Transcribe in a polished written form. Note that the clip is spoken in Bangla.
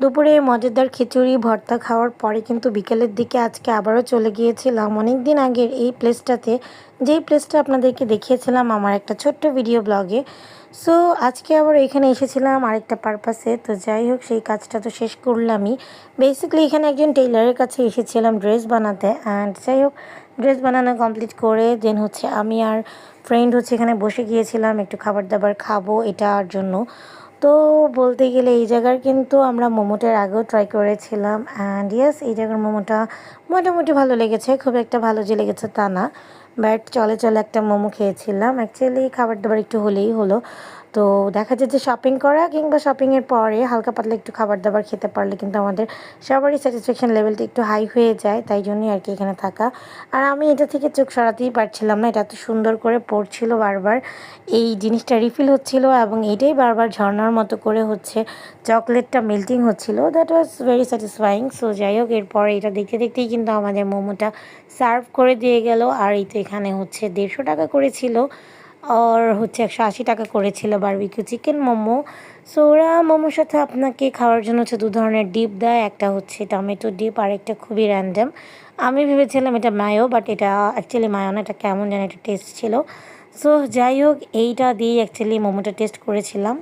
দুপুরে মজাদার খিচুড়ি ভর্তা খাওয়ার পরে কিন্তু বিকেলের দিকে আজকে আবারও চলে গিয়েছিলাম অনেক দিন আগের এই প্লেসটাতে, যেই প্লেসটা আপনাদেরকে দেখিয়েছিলাম আমার একটা ছোট্ট ভিডিও ব্লগে। সো আজকে আবার এখানে এসেছিলাম আরেকটা পারপাসে। তো যাই হোক, সেই কাজটা তো শেষ করলামই। বেসিক্যালি এখানে একজন টেইলারের কাছে এসেছিলাম ড্রেস বানাতে। অ্যান্ড যাই হোক, ড্রেস বানানো কমপ্লিট করে দেন হচ্ছে আমি আর ফ্রেন্ড হচ্ছে এখানে বসে গিয়েছিলাম একটু খাবার দাবার খাবো এটার জন্য। তো বলতে গেলে এই জায়গার কিন্তু আমরা মোমোটার আগেও ট্রাই করেছিলাম। অ্যান্ড ইয়েস, এই জায়গার মোমোটা মোটামুটি ভালো লেগেছে, খুব একটা ভালো যে লেগেছে তা না, বাট চলে চলে একটা মোমো খেয়েছিলাম। অ্যাকচুয়ালি খাবার দাবার একটু হলেই হলো। তো দেখা যায় যে শপিং করা কিংবা শপিংয়ের পরে হালকা পাতলা একটু খাবার দাবার খেতে পারলে কিন্তু আমাদের সবারই স্যাটিসফ্যাকশান লেভেলটা একটু হাই হয়ে যায়, তাই জন্যই আর কি এখানে থাকা। আর আমি এটা থেকে চোখ সরাতেই পারছিলাম না, এটা এত সুন্দর করে পড়ছিল বারবার, এই জিনিসটা রিফিল হচ্ছিল এবং এইটাই বারবার ঝর্ণার মতো করে হচ্ছে চকলেটটা মেল্টিং হচ্ছিল। That was very satisfying. So যাই হোক, এরপরে এটা দেখতে দেখতেই কিন্তু আমাদের মোমোটা সার্ভ করে দিয়ে গেল। আর এই তো এখানে হচ্ছে 150 টাকা করেছিল, আর হচ্ছে 180 টাকা করেছিল বারবিকিউ চিকেন মোমো। সো ওরা মোমোর সাথে আপনাকে খাওয়ার জন্য হচ্ছে 2 ধরনের ডিপ দেয়, একটা হচ্ছে টমেটো ডিপ আর একটা খুবই র্যান্ডম। আমি ভেবেছিলাম এটা মায়ো, বাট এটা অ্যাকচুয়ালি মায়ো না, এটা কেমন যেন একটা টেস্ট ছিল। সো যাই হোক, এইটা দিয়েই অ্যাকচুয়ালি মোমোটা টেস্ট করেছিলাম।